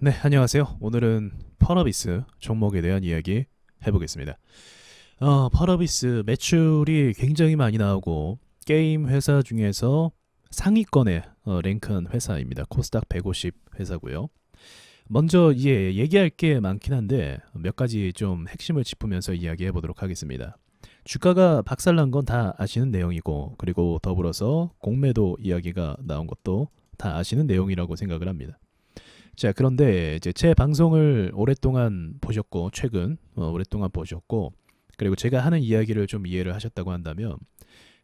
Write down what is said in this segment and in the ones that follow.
네, 안녕하세요. 오늘은 펄어비스 종목에 대한 이야기 해보겠습니다. 펄어비스 매출이 굉장히 많이 나오고 게임 회사 중에서 상위권에 랭크한 회사입니다. 코스닥 150 회사고요. 먼저 얘기할 게 많긴 한데 몇 가지 좀 핵심을 짚으면서 이야기해 보도록 하겠습니다. 주가가 박살난 건 다 아시는 내용이고, 그리고 더불어서 공매도 이야기가 나온 것도 다 아시는 내용이라고 생각을 합니다. 자, 그런데 이제 제 방송을 오랫동안 보셨고, 최근 오랫동안 보셨고, 그리고 제가 하는 이야기를 좀 이해를 하셨다고 한다면,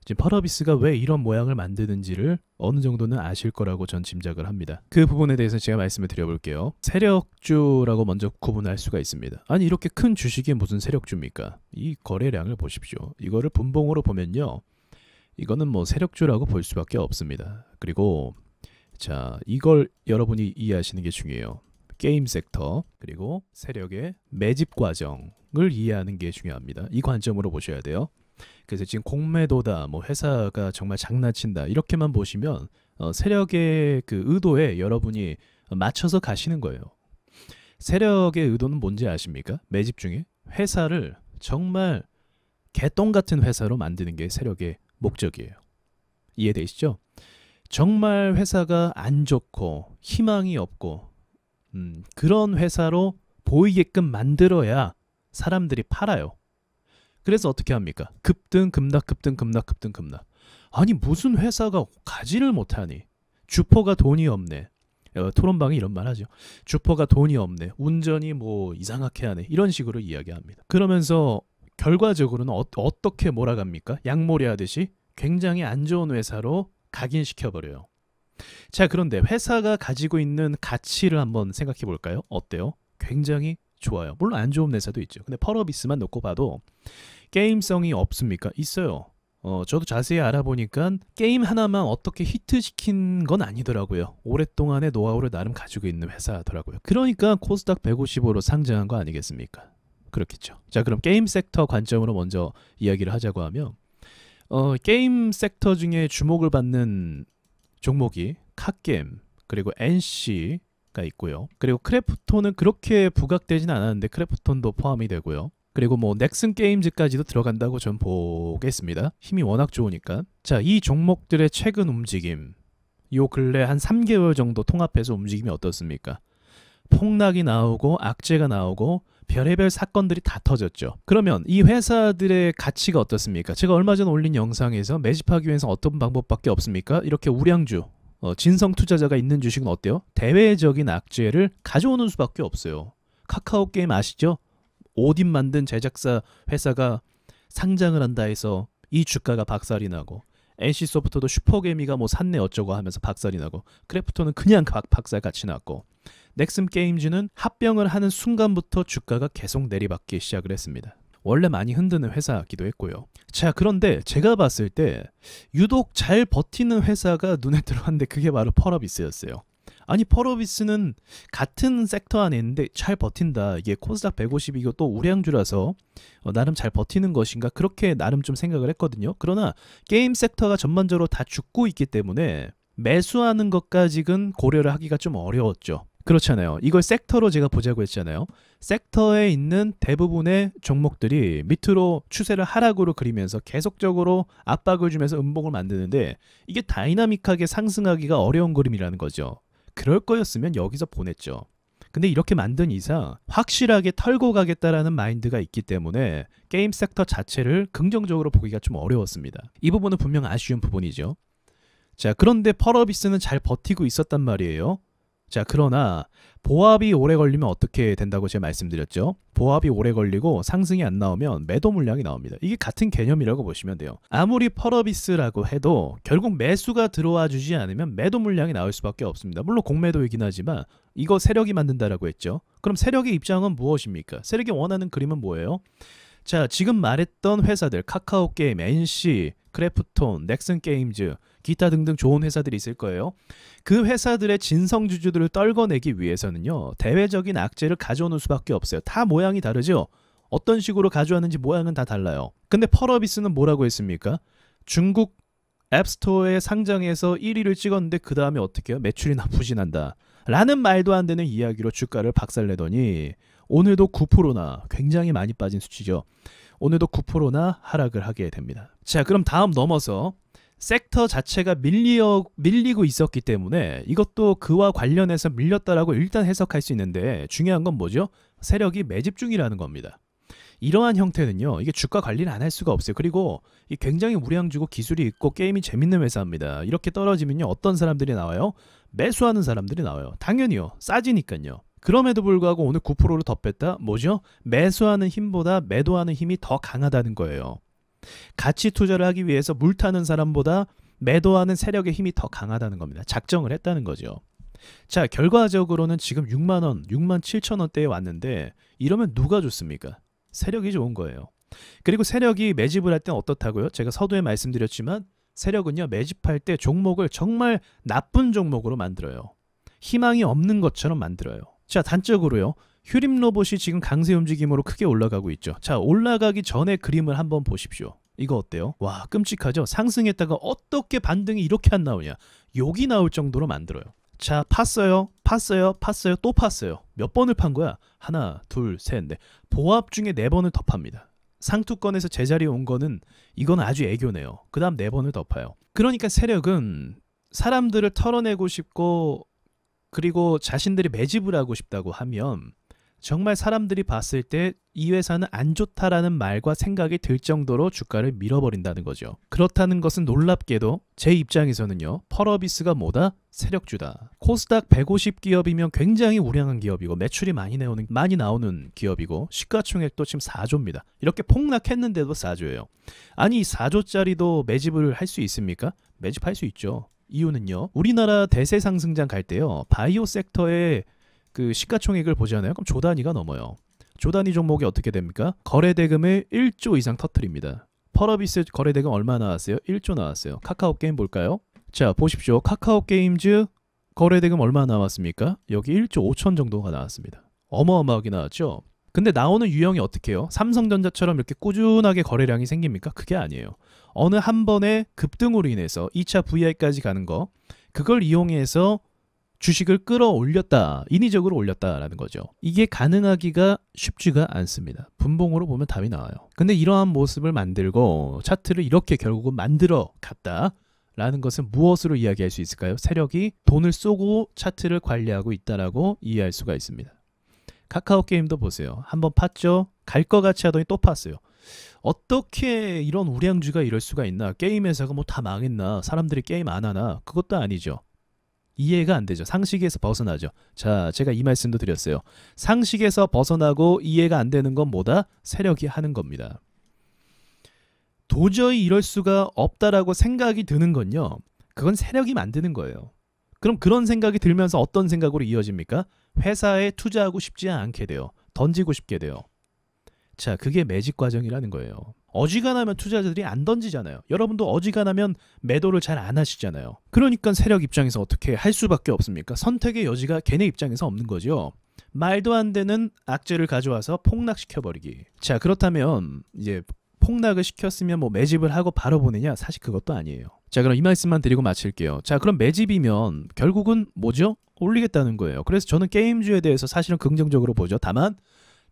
지금 펄어비스가 왜 이런 모양을 만드는지를 어느 정도는 아실 거라고 전 짐작을 합니다. 그 부분에 대해서 제가 말씀을 드려볼게요. 세력주라고 먼저 구분할 수가 있습니다. 아니, 이렇게 큰 주식이 무슨 세력주입니까? 이 거래량을 보십시오. 이거를 분봉으로 보면요, 이거는 뭐 세력주라고 볼 수밖에 없습니다. 그리고 자, 이걸 여러분이 이해하시는 게 중요해요. 게임 섹터, 그리고 세력의 매집 과정을 이해하는 게 중요합니다. 이 관점으로 보셔야 돼요. 그래서 지금 공매도다, 뭐 회사가 정말 장난친다, 이렇게만 보시면 세력의 그 의도에 여러분이 맞춰서 가시는 거예요. 세력의 의도는 뭔지 아십니까? 매집 중에 회사를 정말 개똥 같은 회사로 만드는 게 세력의 목적이에요. 이해되시죠? 정말 회사가 안 좋고 희망이 없고 그런 회사로 보이게끔 만들어야 사람들이 팔아요. 그래서 어떻게 합니까? 급등 급락 급등 급락 급등 급락. 아니, 무슨 회사가 가지를 못하니? 주포가 돈이 없네. 토론방이 이런 말 하죠. 주포가 돈이 없네. 운전이 뭐 이상하게 하네. 이런 식으로 이야기합니다. 그러면서 결과적으로는 어떻게 몰아갑니까? 양몰이 하듯이 굉장히 안 좋은 회사로 각인시켜버려요. 자, 그런데 회사가 가지고 있는 가치를 한번 생각해 볼까요? 어때요? 굉장히 좋아요. 물론 안 좋은 회사도 있죠. 근데 펄어비스만 놓고 봐도 게임성이 없습니까? 있어요. 저도 자세히 알아보니까 게임 하나만 어떻게 히트시킨 건 아니더라고요. 오랫동안의 노하우를 나름 가지고 있는 회사더라고요. 그러니까 코스닥 150으로 상장한 거 아니겠습니까? 그렇겠죠. 자, 그럼 게임 섹터 관점으로 먼저 이야기를 하자고 하면, 게임 섹터 중에 주목을 받는 종목이 캅게임, 그리고 NC가 있고요. 그리고 크래프톤은 그렇게 부각되진 않았는데 크래프톤도 포함이 되고요. 그리고 뭐 넥슨 게임즈까지도 들어간다고 전 보겠습니다. 힘이 워낙 좋으니까. 자, 이 종목들의 최근 움직임, 요 근래 한 3개월 정도 통합해서 움직임이 어떻습니까? 폭락이 나오고 악재가 나오고 별의별 사건들이 다 터졌죠. 그러면 이 회사들의 가치가 어떻습니까? 제가 얼마 전 올린 영상에서 매집하기 위해서 어떤 방법밖에 없습니까? 이렇게 우량주, 진성 투자자가 있는 주식은 어때요? 대외적인 악재를 가져오는 수밖에 없어요. 카카오 게임 아시죠? 오딘 만든 제작사 회사가 상장을 한다 해서 이 주가가 박살이 나고, NC소프트도 슈퍼게미가 뭐 샀네 어쩌고 하면서 박살이 나고, 크래프톤은 그냥 박살 같이 났고, 넥슨 게임즈는 합병을 하는 순간부터 주가가 계속 내리받기 시작을 했습니다. 원래 많이 흔드는 회사이기도 했고요. 자, 그런데 제가 봤을 때 유독 잘 버티는 회사가 눈에 들어왔는데 그게 바로 펄어비스였어요. 아니, 펄어비스는 같은 섹터 안에 있는데 잘 버틴다. 이게 코스닥 150 이거 또 우량주라서 나름 잘 버티는 것인가, 그렇게 나름 좀 생각을 했거든요. 그러나 게임 섹터가 전반적으로 다 죽고 있기 때문에 매수하는 것까지는 고려를 하기가 좀 어려웠죠. 그렇잖아요. 이걸 섹터로 제가 보자고 했잖아요. 섹터에 있는 대부분의 종목들이 밑으로 추세를 하락으로 그리면서 계속적으로 압박을 주면서 음봉을 만드는데, 이게 다이나믹하게 상승하기가 어려운 그림이라는 거죠. 그럴 거였으면 여기서 보냈죠. 근데 이렇게 만든 이상 확실하게 털고 가겠다라는 마인드가 있기 때문에 게임 섹터 자체를 긍정적으로 보기가 좀 어려웠습니다. 이 부분은 분명 아쉬운 부분이죠. 자, 그런데 펄어비스는 잘 버티고 있었단 말이에요. 자, 그러나 보합이 오래 걸리면 어떻게 된다고 제가 말씀드렸죠. 보합이 오래 걸리고 상승이 안 나오면 매도 물량이 나옵니다. 이게 같은 개념이라고 보시면 돼요. 아무리 펄어비스라고 해도 결국 매수가 들어와 주지 않으면 매도 물량이 나올 수밖에 없습니다. 물론 공매도이긴 하지만 이거 세력이 만든다라고 했죠. 그럼 세력의 입장은 무엇입니까? 세력이 원하는 그림은 뭐예요? 자, 지금 말했던 회사들, 카카오 게임, NC, 크래프톤, 넥슨 게임즈, 기타 등등 좋은 회사들이 있을 거예요. 그 회사들의 진성주주들을 떨궈내기 위해서는요, 대외적인 악재를 가져오는 수밖에 없어요. 다 모양이 다르죠? 어떤 식으로 가져왔는지 모양은 다 달라요. 근데 펄어비스는 뭐라고 했습니까? 중국 앱스토어에 상장해서 1위를 찍었는데 그 다음에 어떻게 해요? 매출이 부진한다. 라는 말도 안 되는 이야기로 주가를 박살내더니 오늘도 9%나 굉장히 많이 빠진 수치죠. 오늘도 9%나 하락을 하게 됩니다. 자, 그럼 다음 넘어서 섹터 자체가 밀리고 있었기 때문에 이것도 그와 관련해서 밀렸다라고 일단 해석할 수 있는데 중요한 건 뭐죠? 세력이 매집 중이라는 겁니다. 이러한 형태는요, 이게 주가 관리를 안 할 수가 없어요. 그리고 이 굉장히 우량주고 기술이 있고 게임이 재밌는 회사입니다. 이렇게 떨어지면요, 어떤 사람들이 나와요? 매수하는 사람들이 나와요. 당연히요, 싸지니까요. 그럼에도 불구하고 오늘 9%를 더 뺐다? 뭐죠? 매수하는 힘보다 매도하는 힘이 더 강하다는 거예요. 가치 투자를 하기 위해서 물타는 사람보다 매도하는 세력의 힘이 더 강하다는 겁니다. 작정을 했다는 거죠. 자, 결과적으로는 지금 6만원, 6만 7천원대에 왔는데 이러면 누가 좋습니까? 세력이 좋은 거예요. 그리고 세력이 매집을 할 땐 어떻다고요? 제가 서두에 말씀드렸지만 세력은요, 매집할 때 종목을 정말 나쁜 종목으로 만들어요. 희망이 없는 것처럼 만들어요. 자, 단적으로요, 휴림 로봇이 지금 강세 움직임으로 크게 올라가고 있죠. 자, 올라가기 전에 그림을 한번 보십시오. 이거 어때요? 와, 끔찍하죠? 상승했다가 어떻게 반등이 이렇게 안 나오냐, 욕이 나올 정도로 만들어요. 자, 팠어요, 또 팠어요. 몇 번을 판 거야? 하나, 둘, 셋, 넷. 보합 중에 4번을 더 팝니다. 상투권에서 제자리에 온 거는 이건 아주 애교네요. 그 다음 4번을 더 파요. 그러니까 세력은 사람들을 털어내고 싶고, 그리고 자신들이 매집을 하고 싶다고 하면 정말 사람들이 봤을 때 이 회사는 안 좋다라는 말과 생각이 들 정도로 주가를 밀어버린다는 거죠. 그렇다는 것은 놀랍게도 제 입장에서는요, 펄어비스가 뭐다? 세력주다. 코스닥 150 기업이면 굉장히 우량한 기업이고 매출이 많이 나오는 기업이고 시가총액도 지금 4조입니다. 이렇게 폭락했는데도 4조예요. 아니, 4조짜리도 매집을 할 수 있습니까? 매집할 수 있죠. 이유는요, 우리나라 대세 상승장 갈 때요, 바이오 섹터의 그 시가총액을 보잖아요. 그럼 조 단위가 넘어요. 조 단위 종목이 어떻게 됩니까? 거래대금을 1조 이상 터뜨립니다. 펄어비스 거래대금 얼마 나왔어요? 1조 나왔어요. 카카오게임 볼까요? 자, 보십시오. 카카오게임즈 거래대금 얼마 나왔습니까? 여기 1조 5천 정도가 나왔습니다. 어마어마하게 나왔죠? 근데 나오는 유형이 어떻게 해요? 삼성전자처럼 이렇게 꾸준하게 거래량이 생깁니까? 그게 아니에요. 어느 한 번의 급등으로 인해서 2차 VI까지 가는 거, 그걸 이용해서 주식을 끌어올렸다, 인위적으로 올렸다라는 거죠. 이게 가능하기가 쉽지가 않습니다. 분봉으로 보면 답이 나와요. 근데 이러한 모습을 만들고 차트를 이렇게 결국은 만들어 갔다라는 것은 무엇으로 이야기할 수 있을까요? 세력이 돈을 쏘고 차트를 관리하고 있다라고 이해할 수가 있습니다. 카카오게임도 보세요. 한번 팠죠? 갈 것 같이 하더니 또 팠어요. 어떻게 이런 우량주가 이럴 수가 있나? 게임 회사가 뭐 다 망했나? 사람들이 게임 안 하나? 그것도 아니죠. 이해가 안 되죠. 상식에서 벗어나죠. 자, 제가 이 말씀도 드렸어요. 상식에서 벗어나고 이해가 안 되는 건 뭐다? 세력이 하는 겁니다. 도저히 이럴 수가 없다라고 생각이 드는 건요, 그건 세력이 만드는 거예요. 그럼 그런 생각이 들면서 어떤 생각으로 이어집니까? 회사에 투자하고 싶지 않게 돼요. 던지고 싶게 돼요. 자, 그게 매집 과정이라는 거예요. 어지간하면 투자자들이 안 던지잖아요. 여러분도 어지간하면 매도를 잘 안 하시잖아요. 그러니까 세력 입장에서 어떻게 할 수밖에 없습니까? 선택의 여지가 걔네 입장에서 없는 거죠. 말도 안 되는 악재를 가져와서 폭락시켜버리기. 자, 그렇다면 이제 폭락을 시켰으면 뭐 매집을 하고 바로 보내냐? 사실 그것도 아니에요. 자, 그럼 이 말씀만 드리고 마칠게요. 자, 그럼 매집이면 결국은 뭐죠? 올리겠다는 거예요. 그래서 저는 게임주에 대해서 사실은 긍정적으로 보죠. 다만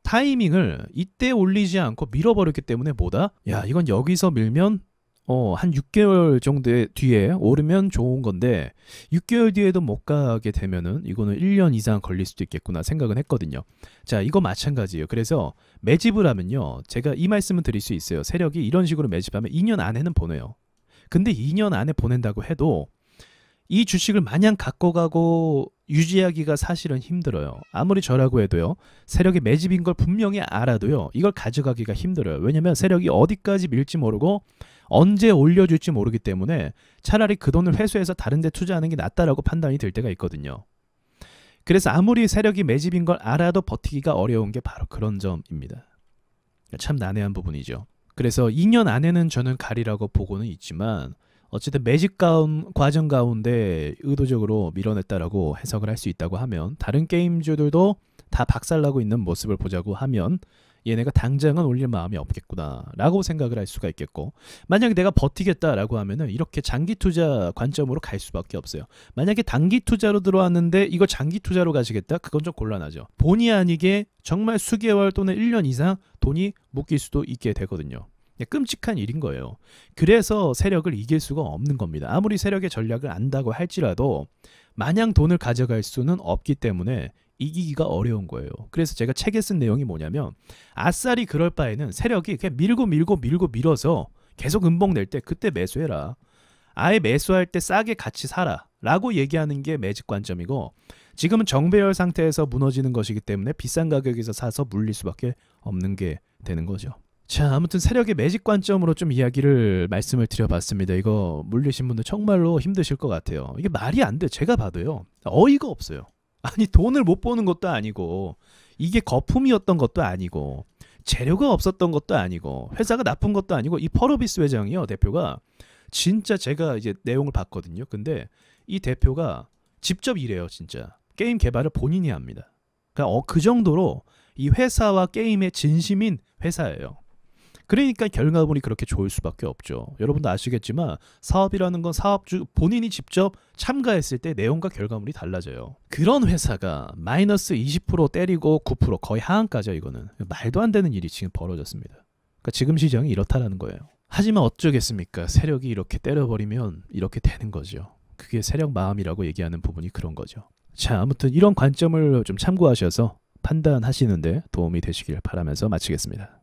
타이밍을 이때 올리지 않고 밀어버렸기 때문에 뭐다? 야, 이건 여기서 밀면 한 6개월 정도 뒤에 오르면 좋은 건데 6개월 뒤에도 못 가게 되면은 이거는 1년 이상 걸릴 수도 있겠구나 생각은 했거든요. 자, 이거 마찬가지예요. 그래서 매집을 하면요, 제가 이 말씀을 드릴 수 있어요. 세력이 이런 식으로 매집하면 2년 안에는 보내요. 근데 2년 안에 보낸다고 해도 이 주식을 마냥 갖고 가고 유지하기가 사실은 힘들어요. 아무리 저라고 해도요, 세력이 매집인 걸 분명히 알아도요, 이걸 가져가기가 힘들어요. 왜냐면 세력이 어디까지 밀지 모르고 언제 올려줄지 모르기 때문에 차라리 그 돈을 회수해서 다른 데 투자하는 게 낫다라고 판단이 들 때가 있거든요. 그래서 아무리 세력이 매집인 걸 알아도 버티기가 어려운 게 바로 그런 점입니다. 참 난해한 부분이죠. 그래서 2년 안에는 저는 가리라고 보고는 있지만 어쨌든 매집 과정 가운데 의도적으로 밀어냈다라고 해석을 할 수 있다고 하면, 다른 게임주들도 다 박살나고 있는 모습을 보자고 하면 얘네가 당장은 올릴 마음이 없겠구나 라고 생각을 할 수가 있겠고, 만약에 내가 버티겠다라고 하면은 이렇게 장기 투자 관점으로 갈 수밖에 없어요. 만약에 단기 투자로 들어왔는데 이거 장기 투자로 가시겠다? 그건 좀 곤란하죠. 본의 아니게 정말 수개월 또는 1년 이상 돈이 묶일 수도 있게 되거든요. 끔찍한 일인 거예요. 그래서 세력을 이길 수가 없는 겁니다. 아무리 세력의 전략을 안다고 할지라도 마냥 돈을 가져갈 수는 없기 때문에 이기기가 어려운 거예요. 그래서 제가 책에 쓴 내용이 뭐냐면, 아싸리 그럴 바에는 세력이 그냥 밀어서 계속 음봉 낼 때 그때 매수해라. 아예 매수할 때 싸게 같이 사라 라고 얘기하는 게 매직 관점이고, 지금은 정배열 상태에서 무너지는 것이기 때문에 비싼 가격에서 사서 물릴 수밖에 없는 게 되는 거죠. 자, 아무튼 세력의 매직 관점으로 좀 이야기를 말씀을 드려봤습니다. 이거 물리신 분들 정말로 힘드실 것 같아요. 이게 말이 안 돼. 제가 봐도요. 어이가 없어요. 아니, 돈을 못 버는 것도 아니고, 이게 거품이었던 것도 아니고, 재료가 없었던 것도 아니고, 회사가 나쁜 것도 아니고, 이 펄어비스 회장이요, 대표가 진짜, 제가 이제 내용을 봤거든요. 근데 이 대표가 직접 일해요. 진짜 게임 개발을 본인이 합니다. 그러니까 그 정도로 이 회사와 게임의 진심인 회사예요. 그러니까 결과물이 그렇게 좋을 수밖에 없죠. 여러분도 아시겠지만 사업이라는 건 사업주 본인이 직접 참가했을 때 내용과 결과물이 달라져요. 그런 회사가 마이너스 20% 때리고 9% 거의 하한가죠. 이거는 말도 안 되는 일이 지금 벌어졌습니다. 그러니까 지금 시장이 이렇다라는 거예요. 하지만 어쩌겠습니까? 세력이 이렇게 때려버리면 이렇게 되는 거죠. 그게 세력 마음이라고 얘기하는 부분이 그런 거죠. 자, 아무튼 이런 관점을 좀 참고하셔서 판단하시는데 도움이 되시길 바라면서 마치겠습니다.